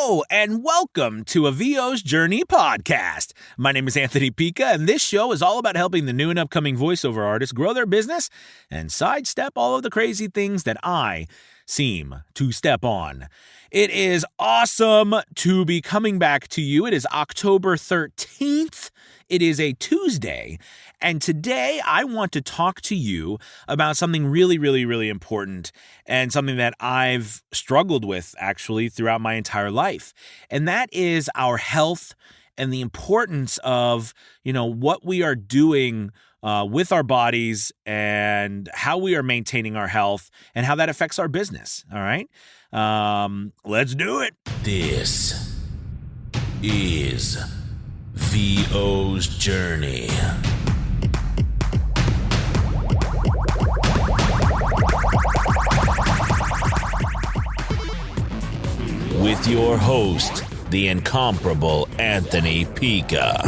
Hello and welcome to a VO's Journey podcast. My name is Anthony Pica, and this show is all about helping the new and upcoming voiceover artists grow their business and sidestep all of the crazy things that I seem to step on. It is awesome to be coming back to you. It is October 13th. It is a Tuesday, and today I want to talk to you about something really important and something that I've struggled with actually throughout my entire life, and that is our health and the importance of, what we are doing with our bodies and how we are maintaining our health and how that affects our business. All right. Let's do it. This is VO's Journey. With your host, the incomparable Anthony Pica.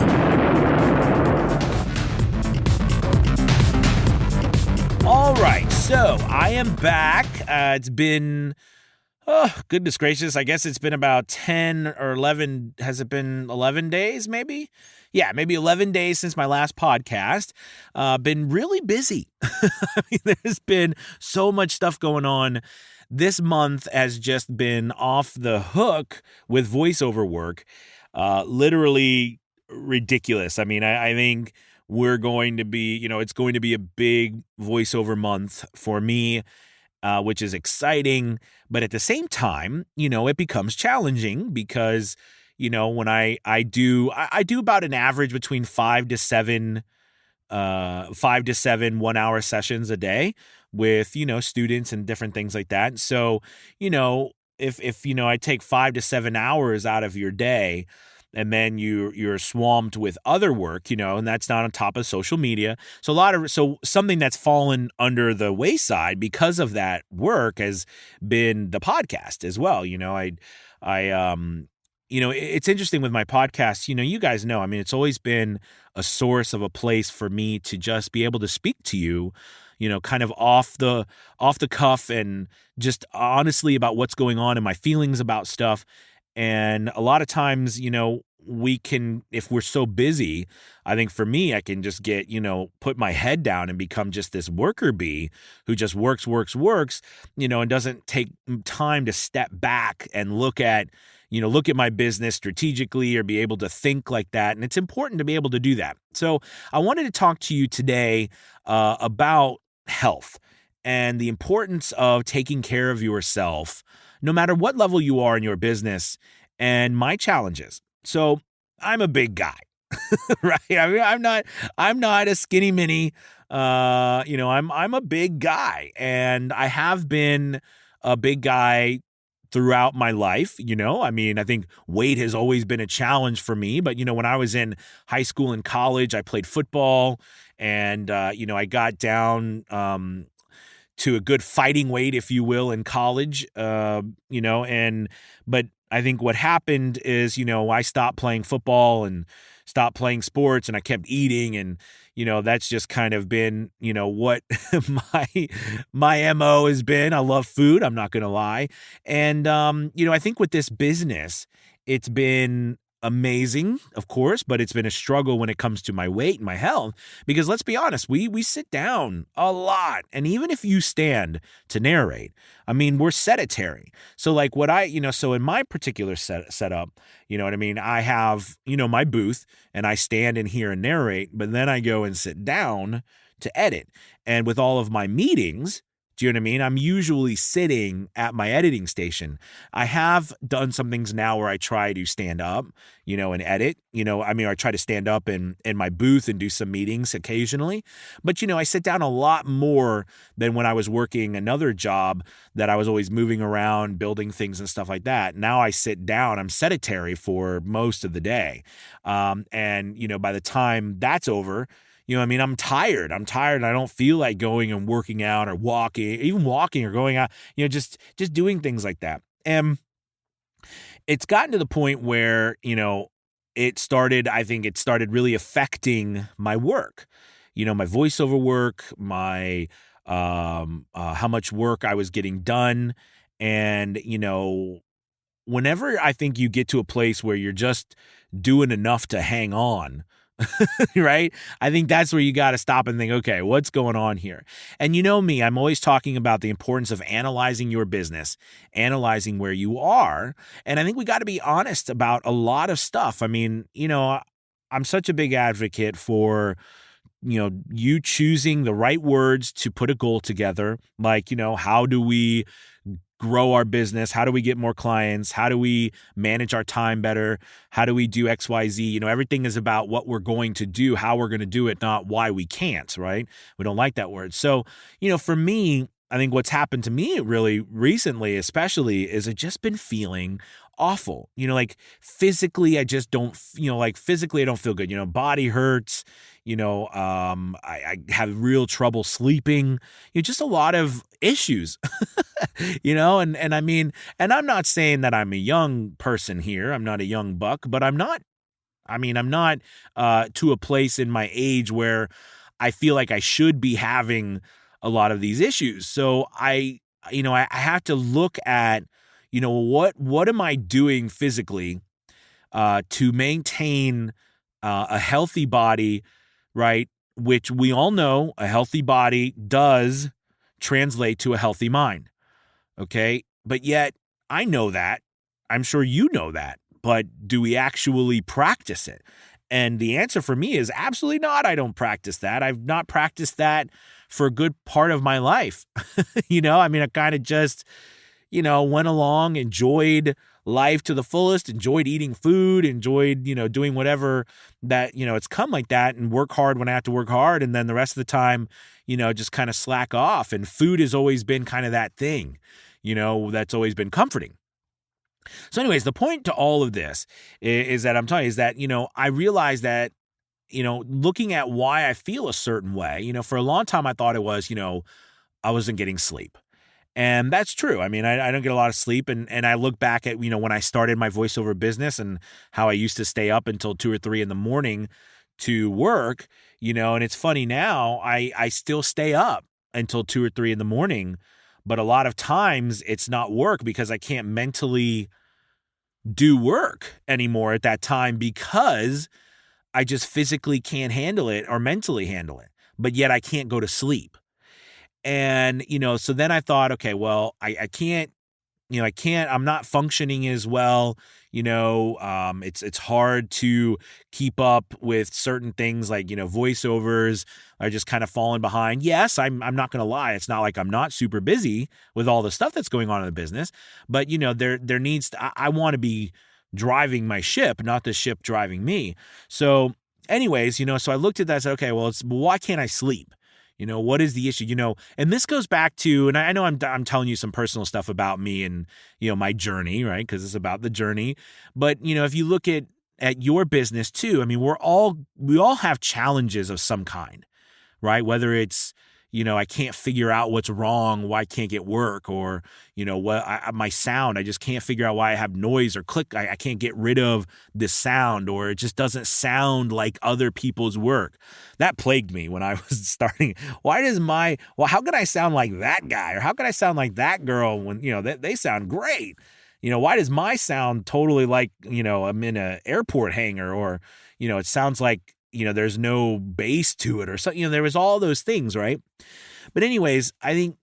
All right, so I am back. It's been, goodness gracious, I guess it's been about 10 or 11, has it been 11 days maybe? Yeah, maybe 11 days since my last podcast. Been really busy. There's been so much stuff going on. This month has just been off the hook with voiceover work. Literally ridiculous. I think we're going to be, it's going to be a big voiceover month for me, which is exciting. But at the same time, it becomes challenging because, when I do about an average between 5 to 7 1 hour sessions a day with, students and different things like that. So, if I take 5 to 7 hours out of your day, and then you're swamped with other work, and that's not on top of social media. So something that's fallen under the wayside because of that work has been the podcast as well. It's interesting with my podcast, you guys know, it's always been a source of a place for me to just be able to speak to you, kind of off the cuff and just honestly about what's going on and my feelings about stuff. And a lot of times, we can, if we're so busy, I think for me, I can just get, put my head down and become just this worker bee who just works, and doesn't take time to step back and look at my business strategically or be able to think like that. And it's important to be able to do that. So I wanted to talk to you today about health and the importance of taking care of yourself, no matter what level you are in your business, and my challenges. So I'm a big guy, right? I'm not a skinny mini. I'm a big guy, and I have been a big guy throughout my life. I think weight has always been a challenge for me, but when I was in high school and college, I played football, and I got down to a good fighting weight, if you will, in college, but I think what happened is, I stopped playing football and stopped playing sports, and I kept eating, and, that's just kind of been, what my MO has been. I love food. I'm not going to lie. And, I think with this business, it's been amazing, of course, but it's been a struggle when it comes to my weight and my health, because let's be honest, we sit down a lot. And even if you stand to narrate, we're sedentary. So like so in my particular setup, I have, my booth, and I stand in here and narrate, but then I go and sit down to edit. And with all of my meetings, do you know what I mean? I'm usually sitting at my editing station. I have done some things now where I try to stand up, and edit. I try to stand up in my booth and do some meetings occasionally. But, I sit down a lot more than when I was working another job that I was always moving around, building things and stuff like that. Now I sit down. I'm sedentary for most of the day. And, by the time that's over, I'm tired. And I don't feel like going and working out or walking or going out, just doing things like that. And it's gotten to the point where, it started really affecting my work, my voiceover work, my, how much work I was getting done. And, whenever I think you get to a place where you're just doing enough to hang on, right? I think that's where you got to stop and think, okay, what's going on here? And you know me, I'm always talking about the importance of analyzing your business, analyzing where you are. And I think we got to be honest about a lot of stuff. I mean, I'm such a big advocate for you choosing the right words to put a goal together. Like, how do we grow our business? How do we get more clients? How do we manage our time better? How do we do XYZ? Everything is about what we're going to do, how we're going to do it, not why we can't, right? We don't like that word. So, for me, I think what's happened to me really recently, especially, is I've just been feeling awful. Like physically, I just don't, physically, I don't feel good. Body hurts. I have real trouble sleeping. Just a lot of issues. And I mean, and I'm not saying that I'm a young person here. I'm not a young buck, but I'm not to a place in my age where I feel like I should be having a lot of these issues. So I have to look at, what am I doing physically to maintain a healthy body, right? Which we all know a healthy body does translate to a healthy mind. Okay. But yet I know that. I'm sure you know that. But do we actually practice it? And the answer for me is absolutely not. I don't practice that. I've not practiced that for a good part of my life. I kind of just, went along, enjoyed life to the fullest, enjoyed eating food, enjoyed, doing whatever that, it's come like that, and work hard when I have to work hard. And then the rest of the time, just kind of slack off. And food has always been kind of that thing, that's always been comforting. So anyways, the point to all of this is that I'm telling you is that, I realized that, looking at why I feel a certain way, for a long time, I thought it was, I wasn't getting sleep. And that's true. I mean, I don't get a lot of sleep. And I look back at, when I started my voiceover business and how I used to stay up until 2 or 3 in the morning to work, and it's funny now, I still stay up until 2 or 3 in the morning. But a lot of times it's not work because I can't mentally do work anymore at that time because I just physically can't handle it or mentally handle it. But yet I can't go to sleep. And, so then I thought, okay, well, I can't, I'm not functioning as well. It's hard to keep up with certain things like, voiceovers are just kind of falling behind. Yes, I'm not going to lie. It's not like I'm not super busy with all the stuff that's going on in the business, but there needs to, I want to be driving my ship, not the ship driving me. So anyways, so I looked at that and said, okay, well, why can't I sleep? What is the issue? And this goes back to, and I know I'm telling you some personal stuff about me and, my journey, right? Because it's about the journey. But, if you look at your business too, I mean, we all have challenges of some kind, right? Whether it's, I can't figure out what's wrong, why I can't get work, or, my sound, I just can't figure out why I have noise or click. I can't get rid of this sound, or it just doesn't sound like other people's work. That plagued me when I was starting. How can I sound like that guy? Or how can I sound like that girl when, they sound great? Why does my sound totally like, I'm in an airport hangar, or, it sounds like, there's no bass to it or something, there was all those things, right? But anyways, I think,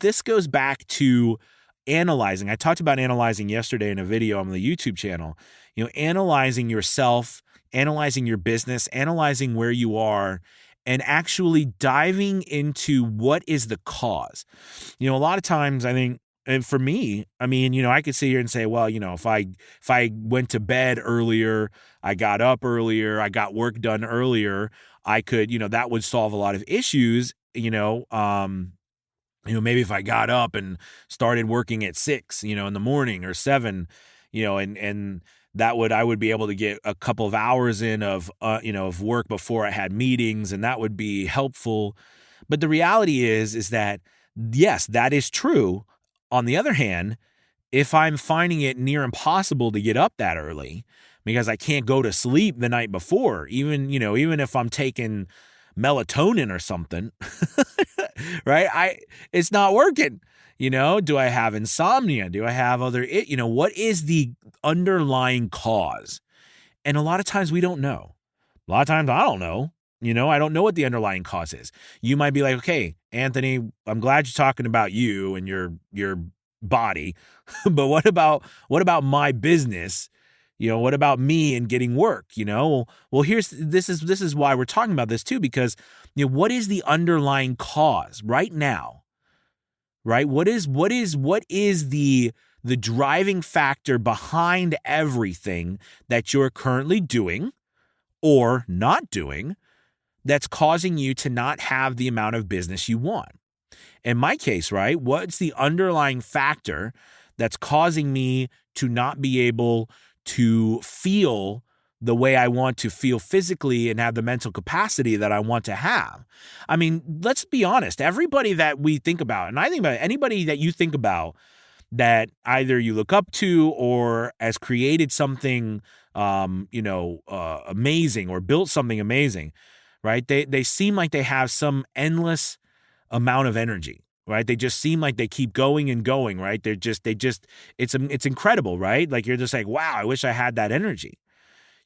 this goes back to analyzing. I talked about analyzing yesterday in a video on the YouTube channel, analyzing yourself, analyzing your business, analyzing where you are, and actually diving into what is the cause. A lot of times I think, and for me, I mean, I could sit here and say, well, if I went to bed earlier, I got up earlier, I got work done earlier, I could, that would solve a lot of issues, maybe if I got up and started working at 6, in the morning or 7, and I would be able to get a couple of hours in of work before I had meetings, and that would be helpful. But the reality is that, yes, that is true. On the other hand, if I'm finding it near impossible to get up that early because I can't go to sleep the night before, even if I'm taking melatonin or something, right? It's not working. Do I have insomnia? Do I have what is the underlying cause? And a lot of times we don't know. A lot of times I don't know. I don't know what the underlying cause is. You might be like, okay, Anthony, I'm glad you're talking about you and your body, but what about my business? What about me and getting work? Well, this is why we're talking about this too, because what is the underlying cause right now? Right? What is the driving factor behind everything that you're currently doing or not doing that's causing you to not have the amount of business you want? In my case, right, what's the underlying factor that's causing me to not be able to feel the way I want to feel physically and have the mental capacity that I want to have? I mean, let's be honest. Everybody that we think about, and I think about anybody that you think about that either you look up to or has created something, amazing or built something amazing, right? They seem like they have some endless amount of energy, right? They just seem like they keep going and going, right? It's incredible, right? Like you're just like, wow, I wish I had that energy.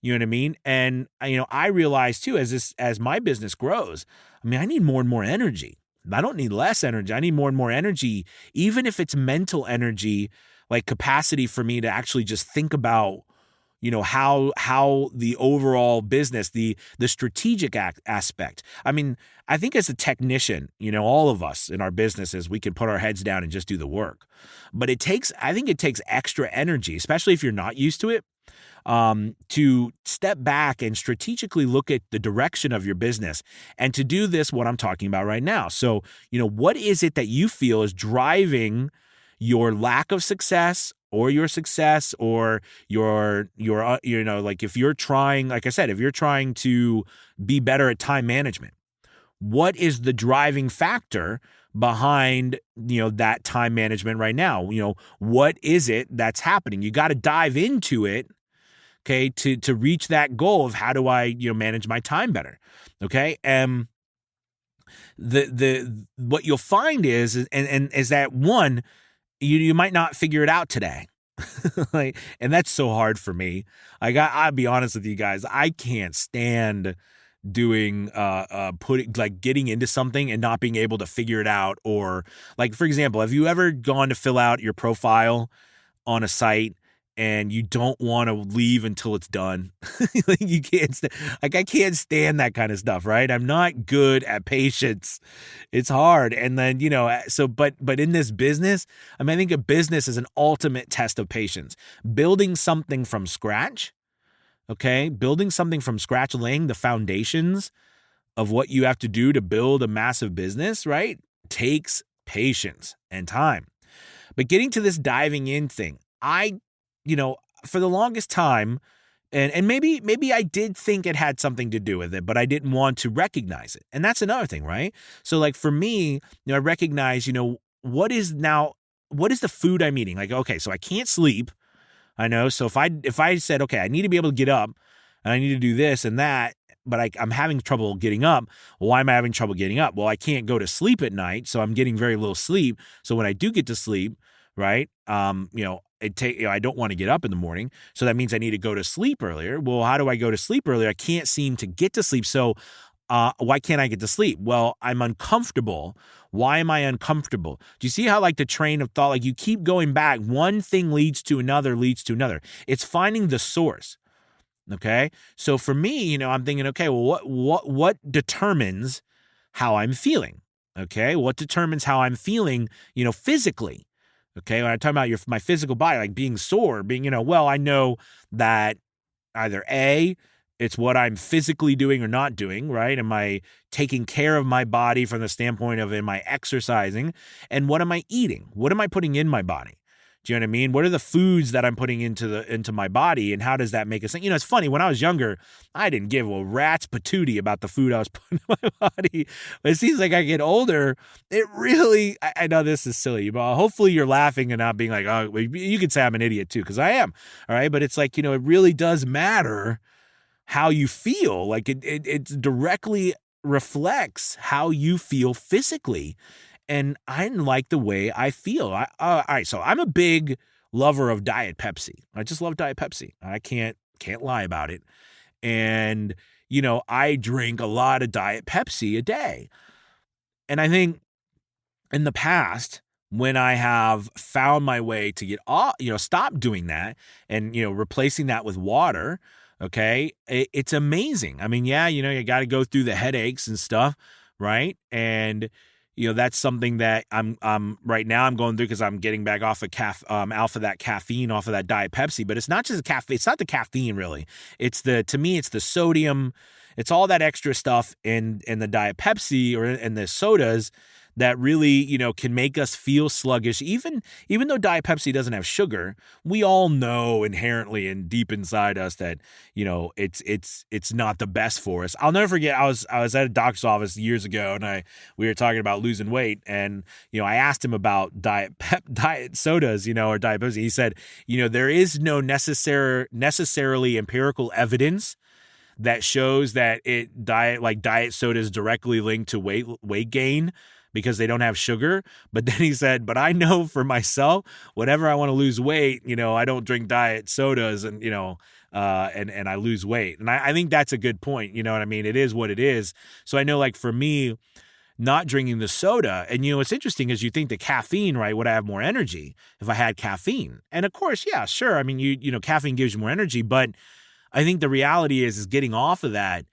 You know what I mean? And I realize too, as my business grows, I need more and more energy. I don't need less energy. I need more and more energy, even if it's mental energy, like capacity for me to actually just think about, how the overall business, the strategic aspect. I think as a technician, all of us in our businesses, we can put our heads down and just do the work. But I think it takes extra energy, especially if you're not used to it, to step back and strategically look at the direction of your business and to do what I'm talking about right now. So, what is it that you feel is driving your lack of success or your success or your like if you're trying, like I said, if you're trying to be better at time management, what is the driving factor behind, that time management right now? What is it that's happening? You got to dive into it, okay, to reach that goal of how do I, manage my time better, okay? And the what you'll find is that one, you might not figure it out today. And that's so hard for me. I'll be honest with you guys, I can't stand doing getting into something and not being able to figure it out. Or like, for example, have you ever gone to fill out your profile on a site and you don't want to leave until it's done? You can't I can't stand that kind of stuff, right? I'm not good at patience. It's hard. And then, but in this business, I think a business is an ultimate test of patience. Building something from scratch, okay? Building something from scratch, laying the foundations of what you have to do to build a massive business, right? Takes patience and time. But getting to this diving in thing, for the longest time, and maybe I did think it had something to do with it, but I didn't want to recognize it. And that's another thing, right? So like for me, I recognize, what is the food I'm eating? Like, okay, so I can't sleep. I know. So if I said, okay, I need to be able to get up and I need to do this and that, but I'm having trouble getting up. Well, why am I having trouble getting up? Well, I can't go to sleep at night, so I'm getting very little sleep. So when I do get to sleep, right, I don't want to get up in the morning, so that means I need to go to sleep earlier. Well, how do I go to sleep earlier? I can't seem to get to sleep. So why can't I get to sleep? Well, I'm uncomfortable. Why am I uncomfortable? Do you see how like the train of thought, like you keep going back, one thing leads to another. It's finding the source. Okay. So for me, I'm thinking, okay, well, what determines how I'm feeling? Okay. What determines how I'm feeling, physically? Okay. When I talk about my physical body, like being sore, I know that either A, it's what I'm physically doing or not doing, right? Am I taking care of my body from the standpoint of, am I exercising? And what am I eating? What am I putting in my body? Do you know what I mean? What are the foods that I'm putting into my body, and how does that make a sense? It's funny. When I was younger, I didn't give a rat's patootie about the food I was putting in my body. But it seems like I get older, it really, I know this is silly, but hopefully you're laughing and not being like, oh, you could say I'm an idiot too, because I am. All right. But it's like, it really does matter how you feel. Like it directly reflects how you feel physically. and I didn't like the way I feel. All right, so I'm a big lover of Diet Pepsi. I just love Diet Pepsi. I can't lie about it. And I drink a lot of Diet Pepsi a day. And I think in the past, when I have found my way to get off, stop doing that and, replacing that with water, okay, it's amazing. I mean, yeah, you got to go through the headaches and stuff, right? And that's something that I'm right now I'm going through because I'm getting back off of that caffeine off of that Diet Pepsi. But it's not just the caffeine. It's not the caffeine really. To me, it's the sodium. It's all that extra stuff in the Diet Pepsi or in the sodas that really, can make us feel sluggish. Even though Diet Pepsi doesn't have sugar, we all know inherently and deep inside us that, it's not the best for us. I'll never forget, I was at a doctor's office years ago and we were talking about losing weight, and, I asked him about diet sodas, or Diet Pepsi. He said, there is no necessarily empirical evidence that shows that diet soda is directly linked to weight gain because they don't have sugar. But then he said, but I know for myself, whenever I want to lose weight, I don't drink diet sodas and, and I lose weight. And I think that's a good point. You know what I mean? It is what it is. So I know, like, for me, not drinking the soda, and, what's interesting is you think the caffeine, right, would I have more energy if I had caffeine? And of course, yeah, sure. I mean, caffeine gives you more energy, but I think the reality is getting off of that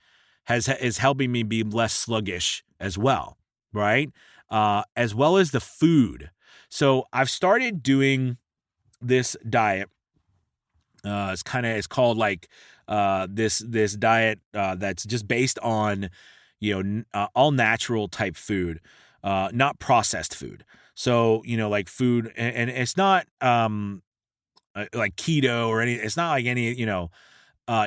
is helping me be less sluggish as well, right? As well as the food. So I've started doing this diet. It's called like this diet that's just based on all natural type food, not processed food. So like food, and it's not like keto or any. It's not like any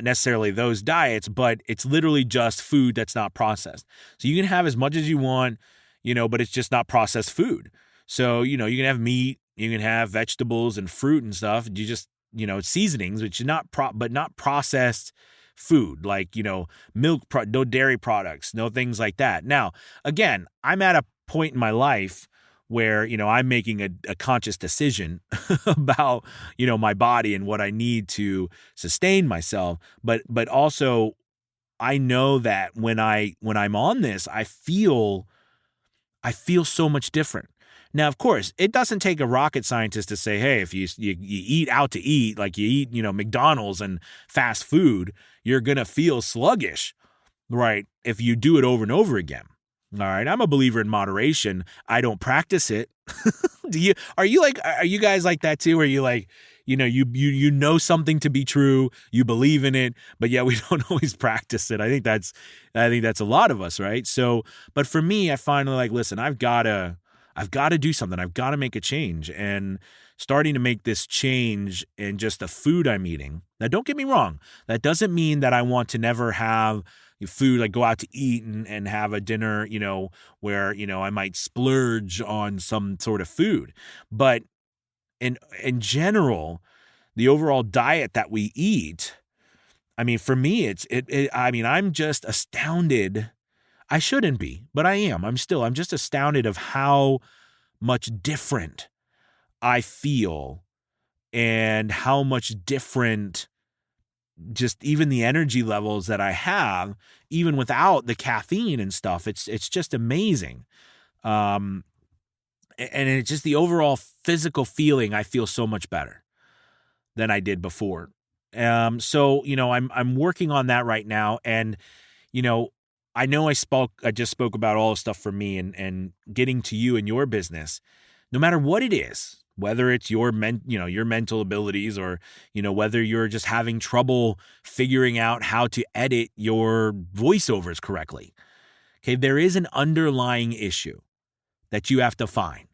necessarily those diets, but it's literally just food that's not processed. So you can have as much as you want, but it's just not processed food. So, you can have meat, you can have vegetables and fruit and stuff. You just, seasonings, which is not processed food, like, milk, no dairy products, no things like that. Now, again, I'm at a point in my life where, I'm making a conscious decision about, my body and what I need to sustain myself. But also I know that when I'm on this, I feel so much different. Now, of course, it doesn't take a rocket scientist to say, hey, if you eat out to eat, like you eat, McDonald's and fast food, you're going to feel sluggish, right? If you do it over and over again. All right. I'm a believer in moderation. I don't practice it. Are you guys like that too? Are you like, you know something to be true, you believe in it, but yeah, we don't always practice it. I think that's a lot of us, right? So, but for me, I finally like, listen, I've got to do something. I've got to make a change, and starting to make this change in just the food I'm eating. Now, don't get me wrong. That doesn't mean that I want to never have food, like go out to eat and have a dinner, where, I might splurge on some sort of food. But in general, the overall diet that we eat, I mean, for me, I'm just astounded. I shouldn't be, but I am. I'm just astounded of how much different I feel and how much different just even the energy levels that I have, even without the caffeine and stuff. It's just amazing. And it's just the overall physical feeling. I feel so much better than I did before. So, I'm working on that right now. And, I know I just spoke about all the stuff for me and getting to you and your business, no matter what it is, whether it's your mental abilities or, whether you're just having trouble figuring out how to edit your voiceovers correctly. Okay. There is an underlying issue that you have to find.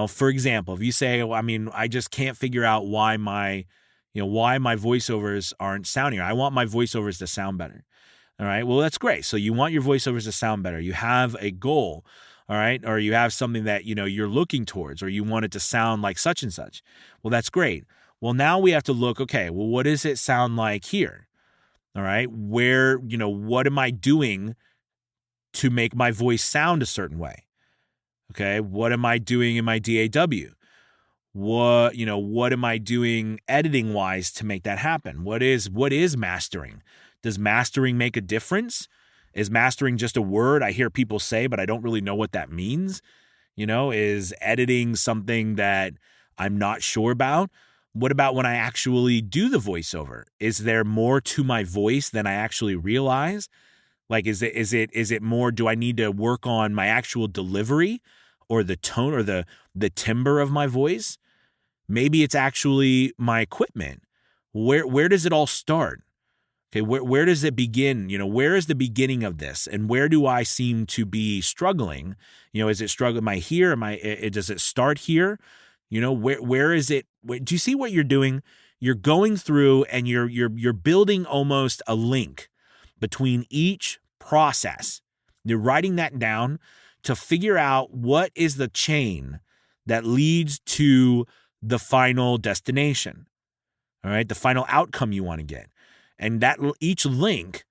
For example, if you say, well, I just can't figure out why my voiceovers aren't sounding. I want my voiceovers to sound better. All right. Well, that's great. So you want your voiceovers to sound better. You have a goal. All right. Or you have something that, you're looking towards, or you want it to sound like such and such. Well, that's great. Well, now we have to look, okay, well, what does it sound like here? All right. Where, what am I doing to make my voice sound a certain way? Okay. What am I doing in my DAW? What am I doing editing wise to make that happen? What is mastering? Does mastering make a difference? Is mastering just a word I hear people say, but I don't really know what that means? Is editing something that I'm not sure about? What about when I actually do the voiceover? Is there more to my voice than I actually realize? Like, is it more, do I need to work on my actual delivery or the tone or the timbre of my voice? Maybe it's actually my equipment. Where does it all start? Okay, where does it begin? Where is the beginning of this, and where do I seem to be struggling? Is it struggling? Am I here? Does it start here? Where is it? Do you see what you're doing? You're going through and you're building almost a link between each process. You're writing that down to figure out what is the chain that leads to the final destination. All right, the final outcome you want to get. And that each link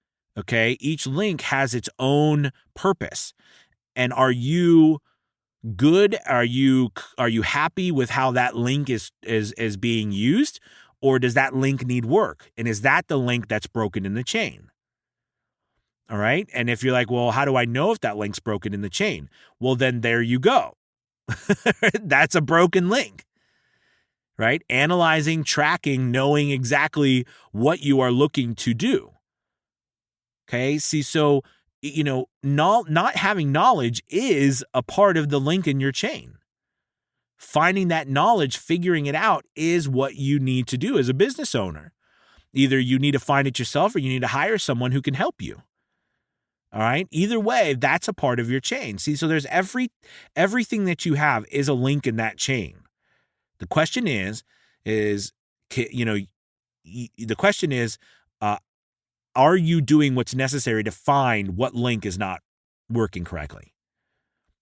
has its own purpose. And are you good? Are you happy with how that link is being used? Or does that link need work? And is that the link that's broken in the chain? All right. And if you're like, well, how do I know if that link's broken in the chain? Well, then there you go. That's a broken link. Right? Analyzing, tracking, knowing exactly what you are looking to do. Okay. See, so, not having knowledge is a part of the link in your chain. Finding that knowledge, figuring it out is what you need to do as a business owner. Either you need to find it yourself or you need to hire someone who can help you. All right. Either way, that's a part of your chain. See, so there's everything that you have is a link in that chain. The question is, the question is, are you doing what's necessary to find what link is not working correctly?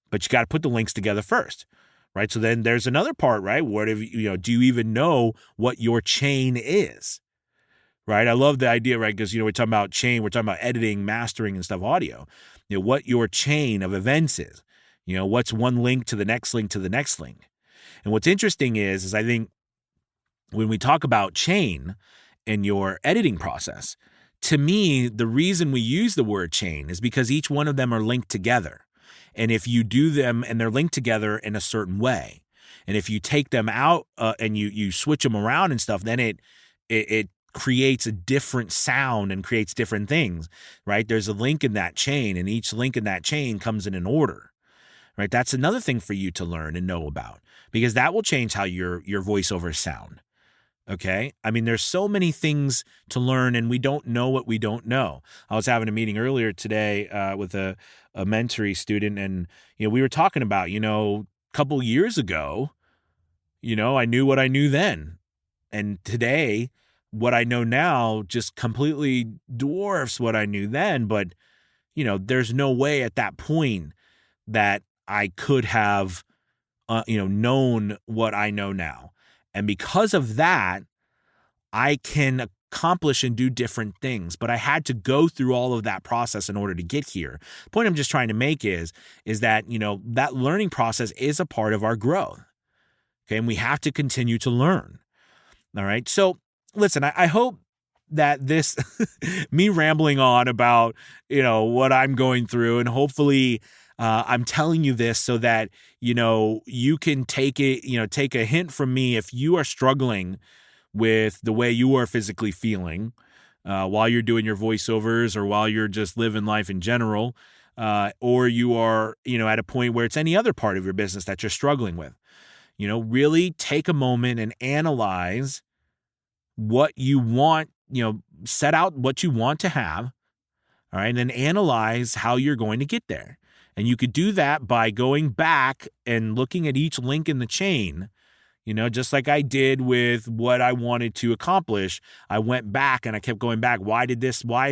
But you got to put the links together first, right? So then there's another part, right? Do you even know what your chain is? Right? I love the idea, right? Because, we're talking about chain, we're talking about editing, mastering and stuff, audio. What your chain of events is. What's one link to the next link to the next link. And what's interesting is I think when we talk about chain in your editing process, to me, the reason we use the word chain is because each one of them are linked together. And if you do them and they're linked together in a certain way, and if you take them out and you switch them around and stuff, then it creates a different sound and creates different things, right? There's a link in that chain, and each link in that chain comes in an order, right? That's another thing for you to learn and know about, because that will change how your voiceovers sound. Okay. I mean, there's so many things to learn, and we don't know what we don't know. I was having a meeting earlier today with a mentoring student, and, we were talking about, a couple years ago, I knew what I knew then. And today, what I know now just completely dwarfs what I knew then. But, there's no way at that point that I could have, known what I know now. And because of that, I can accomplish and do different things. But I had to go through all of that process in order to get here. The point I'm just trying to make is that, that learning process is a part of our growth. Okay. And we have to continue to learn. All right. So listen, I hope that this, me rambling on about, what I'm going through, and hopefully I'm telling you this so that, you can take it, take a hint from me if you are struggling with the way you are physically feeling while you're doing your voiceovers, or while you're just living life in general, or you are, at a point where it's any other part of your business that you're struggling with. Really take a moment and analyze what you want, set out what you want to have. All right. And then analyze how you're going to get there. And you could do that by going back and looking at each link in the chain, just like I did with what I wanted to accomplish. I went back and I kept going back. Why is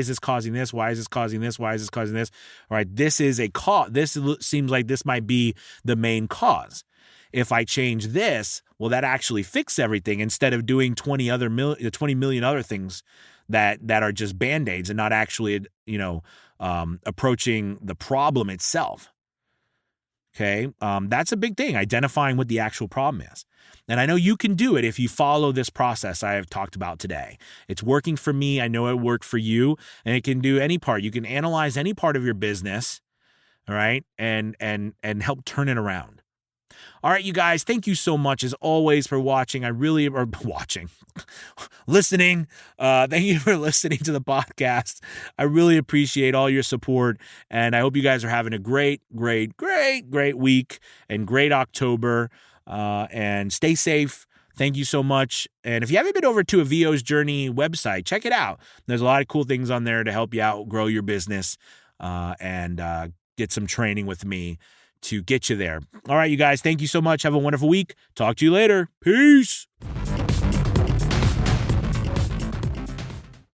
this causing this? Why is this causing this? Why is this causing this? All right. This is a cause. This seems like this might be the main cause. If I change this, will that actually fix everything, instead of doing 20 million other things that are just Band-Aids and not actually, approaching the problem itself. Okay. That's a big thing, identifying what the actual problem is. And I know you can do it if you follow this process I have talked about today. It's working for me. I know it worked for you, and it can do any part. You can analyze any part of your business, all right, and help turn it around. All right, you guys, thank you so much as always for watching. Listening. Thank you for listening to the podcast. I really appreciate all your support, and I hope you guys are having a great week and great October, and stay safe. Thank you so much. And if you haven't been over to a VO's Journey website, check it out. There's a lot of cool things on there to help you out, grow your business, and get some training with me to get you there. All right, you guys, thank you so much. Have a wonderful week. Talk to you later. Peace.